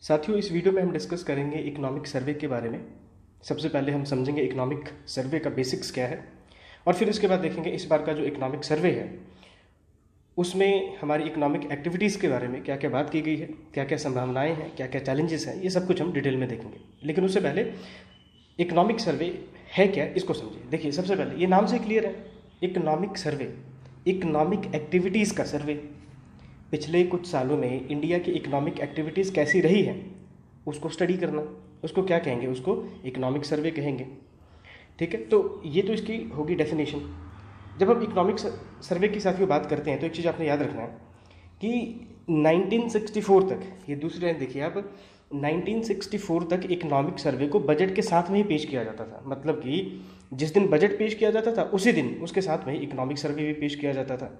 साथियों, इस वीडियो में हम डिस्कस करेंगे इकोनॉमिक सर्वे के बारे में। सबसे पहले हम समझेंगे इकोनॉमिक सर्वे का बेसिक्स क्या है, और फिर इसके बाद देखेंगे इस बार का जो इकोनॉमिक सर्वे है उसमें हमारी इकोनॉमिक एक्टिविटीज़ के बारे में क्या क्या बात की गई है, क्या क्या संभावनाएं हैं, क्या क्या चैलेंजेस हैं, ये सब कुछ हम डिटेल में देखेंगे। लेकिन उससे पहले इकोनॉमिक सर्वे है क्या, इसको समझिए। देखिए, सबसे पहले ये नाम से क्लियर है, इकोनॉमिक सर्वे, इकोनॉमिक एक्टिविटीज़ का सर्वे। पिछले कुछ सालों में इंडिया की इकोनॉमिक एक्टिविटीज़ कैसी रही है उसको स्टडी करना, उसको क्या कहेंगे, उसको इकोनॉमिक सर्वे कहेंगे। ठीक है, तो ये तो इसकी होगी डेफिनेशन। जब हम इकोनॉमिक सर्वे की साथियों बात करते हैं तो एक चीज़ आपने याद रखना है कि 1964 तक, ये दूसरी लाइन देखिए आप, 1964 तक इकोनॉमिक सर्वे को बजट के साथ में ही पेश किया जाता था। मतलब कि जिस दिन बजट पेश किया जाता था उसी दिन उसके साथ में इकोनॉमिक सर्वे भी पेश किया जाता था।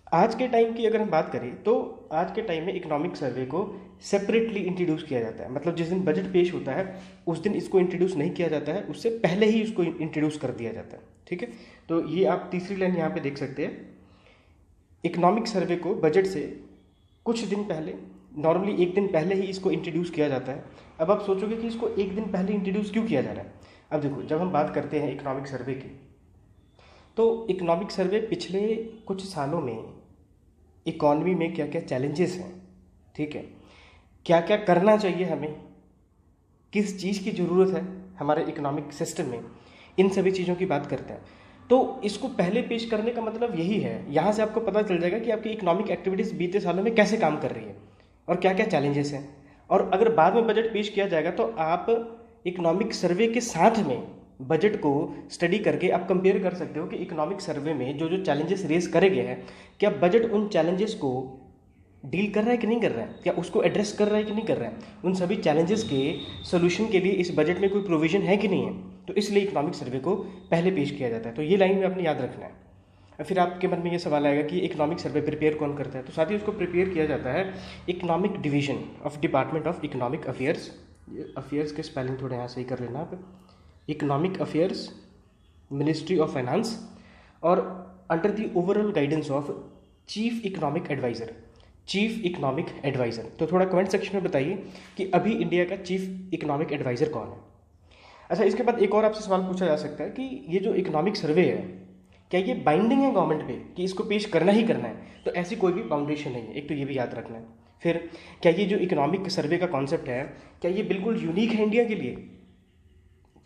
आज के टाइम की अगर हम बात करें तो आज के टाइम में इकोनॉमिक सर्वे को सेपरेटली इंट्रोड्यूस किया जाता है। मतलब जिस दिन बजट पेश होता है उस दिन इसको इंट्रोड्यूस नहीं किया जाता है, उससे पहले ही इसको इंट्रोड्यूस कर दिया जाता है। ठीक है, तो ये आप तीसरी लाइन यहाँ पे देख सकते हैं। इकोनॉमिक सर्वे को बजट से कुछ दिन पहले, नॉर्मली एक दिन पहले ही इसको इंट्रोड्यूस किया जाता है। अब आप सोचोगे कि इसको एक दिन पहले इंट्रोड्यूस क्यों किया जा रहा है। अब देखो, जब हम बात करते हैं इकोनॉमिक सर्वे की तो इकोनॉमिक सर्वे पिछले कुछ सालों में इकॉनमी में क्या क्या चैलेंजेस हैं, ठीक है, क्या क्या करना चाहिए हमें, किस चीज़ की ज़रूरत है हमारे इकोनॉमिक सिस्टम में, इन सभी चीज़ों की बात करते हैं। तो इसको पहले पेश करने का मतलब यही है, यहाँ से आपको पता चल जाएगा कि आपकी इकोनॉमिक एक्टिविटीज़ बीते सालों में कैसे काम कर रही है और क्या क्या चैलेंजेस हैं। और अगर बाद में बजट पेश किया जाएगा तो आप इकोनॉमिक सर्वे के साथ में बजट को स्टडी करके आप कंपेयर कर सकते हो कि इकोनॉमिक सर्वे में जो जो चैलेंजेस रेज करे गए हैं, क्या बजट उन चैलेंजेस को डील कर रहा है कि नहीं कर रहा है, क्या उसको एड्रेस कर रहा है कि नहीं कर रहा है, उन सभी चैलेंजेस के सोल्यूशन के लिए इस बजट में कोई प्रोविजन है कि नहीं है। तो इसलिए इकोनॉमिक सर्वे को पहले पेश किया जाता है। तो ये लाइन में आपने याद रखना है। फिर आपके मन में ये सवाल आएगा कि इकोनॉमिक सर्वे प्रिपेयर कौन करता है। तो साथ ही उसको प्रिपेयर किया जाता है economic division of department of economic affairs. Affairs के स्पेलिंग थोड़ा यहाँ सही कर लेना आप, economic affairs, ministry of finance, और under the overall guidance of chief economic adviser, chief economic adviser. तो थोड़ा कमेंट सेक्शन में बताइए कि अभी इंडिया का चीफ इकोनॉमिक एडवाइज़र कौन है। अच्छा, इसके बाद एक और आपसे सवाल पूछा जा सकता है कि ये जो इकोनॉमिक सर्वे है क्या ये बाइंडिंग है गवर्नमेंट पे कि इसको पेश करना ही करना है। तो ऐसी कोई भी बाउंडेशन नहीं है, एक तो ये भी याद रखना है। फिर क्या ये जो इकोनॉमिक सर्वे का कॉन्सेप्ट है क्या ये बिल्कुल यूनिक है इंडिया के लिए,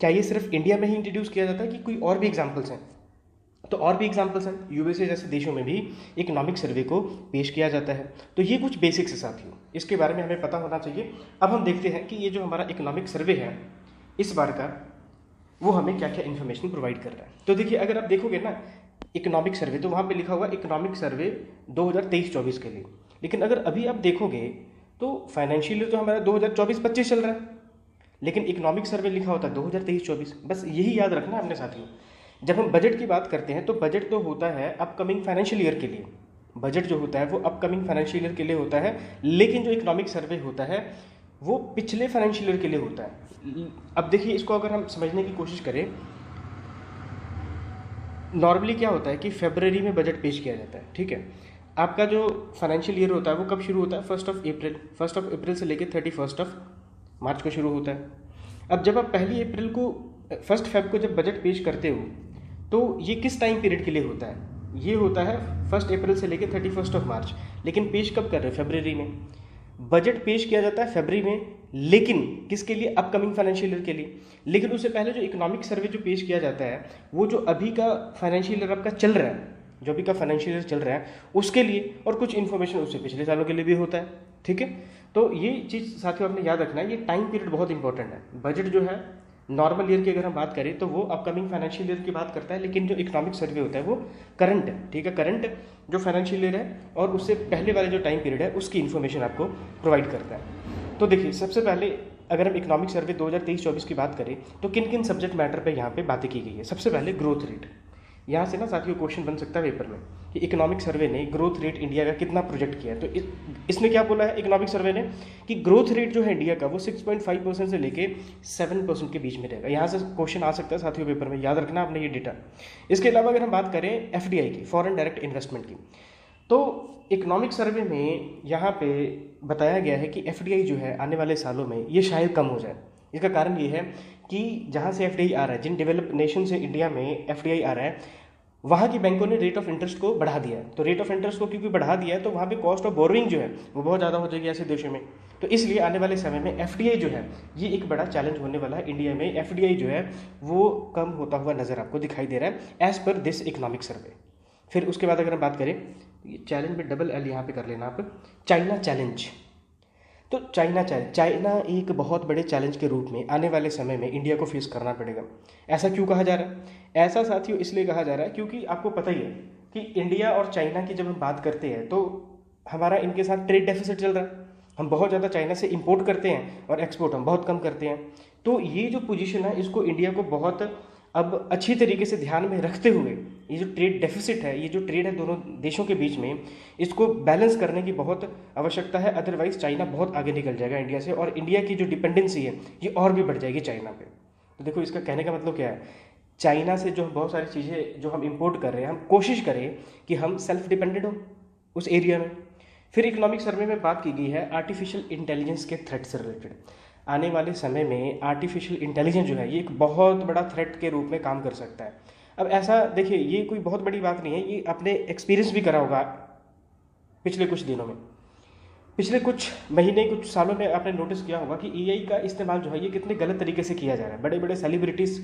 क्या ये सिर्फ इंडिया में ही इंट्रोड्यूस किया जाता है कि कोई और भी एग्जाम्पल्स हैं। तो और भी एग्जाम्पल्स हैं, यूएसए जैसे देशों में भी इकोनॉमिक सर्वे को पेश किया जाता है। तो ये कुछ बेसिक्स है साथियों, इसके बारे में हमें पता होना चाहिए। अब हम देखते हैं कि ये जो हमारा इकोनॉमिक सर्वे है इस बार का, वो हमें क्या क्या इन्फॉर्मेशन प्रोवाइड कर रहा है। तो देखिए, अगर आप देखोगे ना इकोनॉमिक सर्वे, तो वहाँ पे लिखा हुआ इकोनॉमिक सर्वे 2023-24 के लिए। लेकिन अगर अभी आप देखोगे तो फाइनेंशियल ईयर तो हमारा 2024-25 चल रहा है, लेकिन इकोनॉमिक सर्वे लिखा होता है 2023-24। बस यही याद रखना अपने साथियों। जब हम बजट की बात करते हैं तो बजट तो होता है अपकमिंग फाइनेंशियल ईयर के लिए, बजट जो होता है वो अपकमिंग फाइनेंशियल ईयर के लिए होता है। लेकिन जो इकोनॉमिक सर्वे होता है वो पिछले फाइनेंशियल ईयर के लिए होता है। अब देखिए, इसको अगर हम समझने की कोशिश करें, नॉर्मली क्या होता है कि फरवरी में बजट पेश किया जाता है। ठीक है, आपका जो फाइनेंशियल ईयर होता है वो कब शुरू होता है, 1 अप्रैल से लेकर 31 मार्च को शुरू होता है। अब जब आप 1 फेब को जब बजट पेश करते हो तो ये किस टाइम पीरियड के लिए होता है, ये होता है 1 अप्रैल से लेकर 31 मार्च। लेकिन पेश कब कर रहे हैं, फरवरी में। बजट पेश किया जाता है फरवरी में, लेकिन किसके लिए, अपकमिंग फाइनेंशियल ईयर के लिए। लेकिन उससे पहले जो इकोनॉमिक सर्वे जो पेश किया जाता है वो जो अभी का फाइनेंशियल ईयर आपका चल रहा है, जो अभी का फाइनेंशियल ईयर चल रहा है उसके लिए, और कुछ इन्फॉर्मेशन उससे पिछले सालों के लिए भी होता है। ठीक है, तो ये चीज़ साथियों आपने याद रखना है, ये टाइम पीरियड बहुत इंपॉर्टेंट है। बजट जो है नॉर्मल ईयर की अगर हम बात करें तो वो अपकमिंग फाइनेंशियल ईयर की बात करता है, लेकिन जो इकोनॉमिक सर्वे होता है वो करंट है। ठीक है, करंट जो फाइनेंशियल ईयर है और उससे पहले वाले जो टाइम पीरियड है उसकी इन्फॉर्मेशन आपको प्रोवाइड करता है। तो देखिए, सबसे पहले अगर हम इकोनॉमिक सर्वे 2023-24 की बात करें तो किन किन सब्जेक्ट मैटर पे यहाँ पे बातें की गई है। सबसे पहले ग्रोथ रेट। यहाँ से ना साथियों क्वेश्चन बन सकता है पेपर में कि इकोनॉमिक सर्वे ने ग्रोथ रेट इंडिया का कितना प्रोजेक्ट किया है। तो इसने क्या बोला है इकोनॉमिक सर्वे ने कि ग्रोथ रेट जो है इंडिया का वो 6.5% से लेके 7% के बीच में रहेगा। यहाँ से क्वेश्चन आ सकता है साथियों पेपर में, याद रखना आपने ये डेटा। इसके अलावा अगर हम बात करें एफडीआई की, फॉरेन डायरेक्ट इन्वेस्टमेंट की, तो इकोनॉमिक सर्वे में यहाँ पे बताया गया है कि एफडीआई जो है आने वाले सालों में ये शायद कम हो जाए। इसका कारण ये है कि जहाँ से एफडीआई आ रहा है, जिन डेवलप नेशन से इंडिया में एफडीआई आ रहा है, वहाँ की बैंकों ने रेट ऑफ इंटरेस्ट को बढ़ा दिया है। तो रेट ऑफ इंटरेस्ट को क्योंकि बढ़ा दिया है तो वहाँ पे कॉस्ट ऑफ बोरोइंग जो है वो बहुत ज़्यादा हो जाएगी ऐसे देशों में। तो इसलिए आने वाले समय में एफडीआई जो है ये एक बड़ा चैलेंज होने वाला है। इंडिया में एफडीआई जो है वो कम होता हुआ नज़र आपको दिखाई दे रहा है as per this economic survey. फिर उसके बाद अगर हम बात करें, ये चैलेंज में डबल एल यहाँ पे कर लेना आप, चाइना चैलेंज। तो चाइना एक बहुत बड़े चैलेंज के रूप में आने वाले समय में इंडिया को फेस करना पड़ेगा। ऐसा क्यों कहा जा रहा है? ऐसा साथियों इसलिए कहा जा रहा है क्योंकि आपको पता ही है कि इंडिया और चाइना की जब हम बात करते हैं तो हमारा इनके साथ ट्रेड डेफिसिट चल रहा है। हम बहुत ज़्यादा चाइना से इंपोर्ट करते हैं और एक्सपोर्ट हम बहुत कम करते हैं। तो ये जो पोजीशन है इसको इंडिया को बहुत अब अच्छी तरीके से ध्यान में रखते हुए ये जो ट्रेड डेफिसिट है, ये जो ट्रेड है दोनों देशों के बीच में, इसको बैलेंस करने की बहुत आवश्यकता है। अदरवाइज चाइना बहुत आगे निकल जाएगा इंडिया से और इंडिया की जो डिपेंडेंसी है ये और भी बढ़ जाएगी चाइना पे। तो देखो इसका कहने का मतलब क्या है, चाइना से जो बहुत सारी चीज़ें जो हम इंपोर्ट कर रहे हैं, हम कोशिश करें कि हम सेल्फ डिपेंडेंट हो उस एरिया में। फिर इकोनॉमिक सर्वे में बात की गई है आर्टिफिशियल इंटेलिजेंस के थ्रेट से रिलेटेड। आने वाले समय में आर्टिफिशियल इंटेलिजेंस जो है ये एक बहुत बड़ा थ्रेट के रूप में काम कर सकता है। अब ऐसा देखिए, ये कोई बहुत बड़ी बात नहीं है, ये आपने एक्सपीरियंस भी करा होगा पिछले कुछ दिनों में, पिछले कुछ महीने कुछ सालों में आपने नोटिस किया होगा कि एआई का इस्तेमाल जो है ये कितने गलत तरीके से किया जा रहा है। बड़े बड़े सेलिब्रिटीज़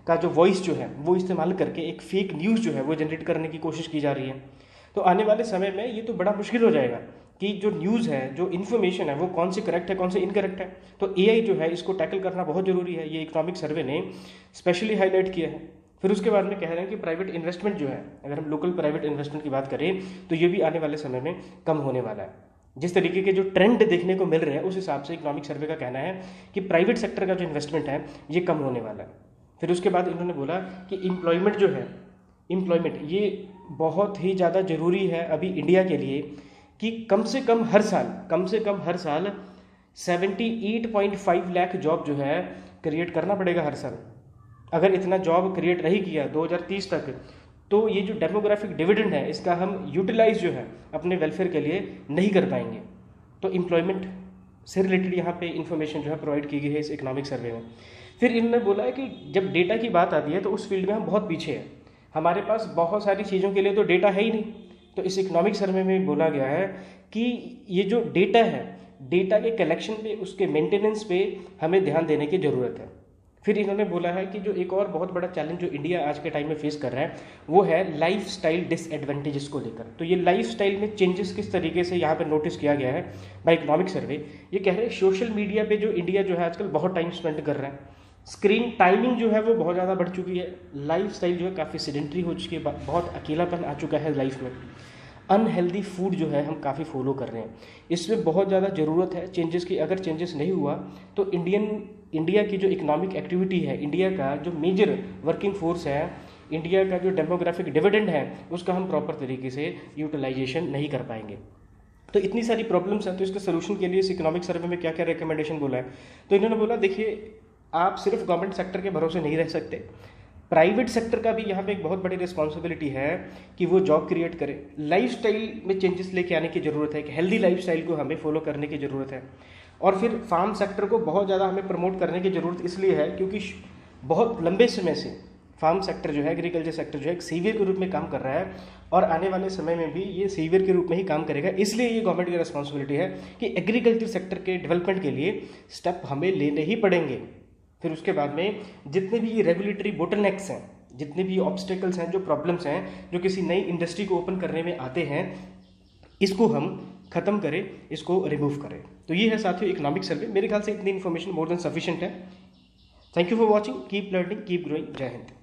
का जो वॉइस जो है वो इस्तेमाल करके एक फेक न्यूज़ जो है वो जनरेट करने की कोशिश की जा रही है। तो आने वाले समय में ये तो बड़ा मुश्किल हो जाएगा कि जो न्यूज़ है, जो इन्फॉर्मेशन है वो कौन सी करेक्ट है कौन सी इनकरेक्ट है। तो एआई जो है इसको टैकल करना बहुत ज़रूरी है, ये इकोनॉमिक सर्वे ने स्पेशली हाईलाइट किया है। फिर उसके बाद में कह रहे हैं कि प्राइवेट इन्वेस्टमेंट जो है, अगर हम लोकल प्राइवेट इन्वेस्टमेंट की बात करें तो ये भी आने वाले समय में कम होने वाला है। जिस तरीके के जो ट्रेंड देखने को मिल रहे हैं उस हिसाब से इकोनॉमिक सर्वे का कहना है कि प्राइवेट सेक्टर का जो इन्वेस्टमेंट है ये कम होने वाला है। फिर उसके बाद इन्होंने बोला कि एम्प्लॉयमेंट जो है, एम्प्लॉयमेंट ये बहुत ही ज़्यादा ज़रूरी है अभी इंडिया के लिए कि कम से कम हर साल 78.5 लाख जॉब जो है क्रिएट करना पड़ेगा हर साल। अगर इतना जॉब क्रिएट नहीं किया 2030 तक तो ये जो डेमोग्राफिक डिविडेंड है इसका हम यूटिलाइज जो है अपने वेलफेयर के लिए नहीं कर पाएंगे। तो एम्प्लॉयमेंट से रिलेटेड यहाँ पे इंफॉर्मेशन जो है प्रोवाइड की गई है इस इकोनॉमिक सर्वे में। फिर इन्होंने बोला है कि जब डेटा की बात आती है तो उस फील्ड में हम बहुत पीछे हैं, हमारे पास बहुत सारी चीज़ों के लिए तो डेटा है ही नहीं। तो इस इकोनॉमिक सर्वे में बोला गया है कि ये जो डेटा है, डेटा के कलेक्शन पे, उसके मेंटेनेंस पे हमें ध्यान देने की ज़रूरत है। फिर इन्होंने बोला है कि जो एक और बहुत बड़ा चैलेंज जो इंडिया आज के टाइम में फेस कर रहा है वो है लाइफस्टाइल डिसएडवांटेजेस को लेकर। तो ये लाइफस्टाइल में चेंजेस किस तरीके से यहाँ पर नोटिस किया गया है बाय इकोनॉमिक सर्वे। ये कह रहे हैं सोशल मीडिया पे जो इंडिया जो है आजकल बहुत टाइम स्पेंड कर रहा है, स्क्रीन टाइमिंग जो है वो बहुत ज़्यादा बढ़ चुकी है, लाइफस्टाइल जो है काफ़ी सेडेंटरी हो चुकी है, बहुत अकेलापन आ चुका है लाइफ में, अनहेल्दी फूड जो है हम काफ़ी फॉलो कर रहे हैं। इसमें बहुत ज़्यादा ज़रूरत है चेंजेस की। अगर चेंजेस नहीं हुआ तो इंडिया की जो इकोनॉमिक एक्टिविटी है, इंडिया का जो मेजर वर्किंग फोर्स है, इंडिया का जो डेमोग्राफिक डिविडेंड है उसका हम प्रॉपर तरीके से यूटिलाइजेशन नहीं कर पाएंगे। तो इतनी सारी प्रॉब्लम्स हैं, तो इसके सोल्यूशन के लिए इस इकोनॉमिक सर्वे में क्या क्या रिकमेंडेशन बोला है। तो इन्होंने बोला देखिए, आप सिर्फ गवर्नमेंट सेक्टर के भरोसे नहीं रह सकते, प्राइवेट सेक्टर का भी यहाँ पे एक बहुत बड़ी रिस्पॉन्सिबिलिटी है कि वो जॉब क्रिएट करे। लाइफस्टाइल में चेंजेस लेके आने की ज़रूरत है, कि हेल्दी लाइफस्टाइल को हमें फॉलो करने की ज़रूरत है। और फिर फार्म सेक्टर को बहुत ज़्यादा हमें प्रमोट करने की ज़रूरत इसलिए है क्योंकि बहुत लंबे समय से फार्म सेक्टर जो है, एग्रीकल्चर सेक्टर जो है एक सीवियर के रूप में काम कर रहा है और आने वाले समय में भी ये सीवियर के रूप में ही काम करेगा। इसलिए ये गवर्नमेंट की रिस्पॉन्सिबिलिटी है कि एग्रीकल्चर सेक्टर के डेवलपमेंट के लिए स्टेप हमें लेने ही पड़ेंगे। फिर उसके बाद में जितने भी ये रेगुलेटरी बोटलनेक्स हैं, जितने भी ऑब्स्टेकल्स हैं, जो प्रॉब्लम्स हैं जो किसी नई इंडस्ट्री को ओपन करने में आते हैं, इसको हम ख़त्म करें, इसको रिमूव करें। तो ये है साथियों इकोनॉमिक सर्वे। मेरे ख्याल से इतनी इन्फॉर्मेशन मोर देन सफिशिएंट है। Thank you for watching, keep learning, keep growing. जय हिंद।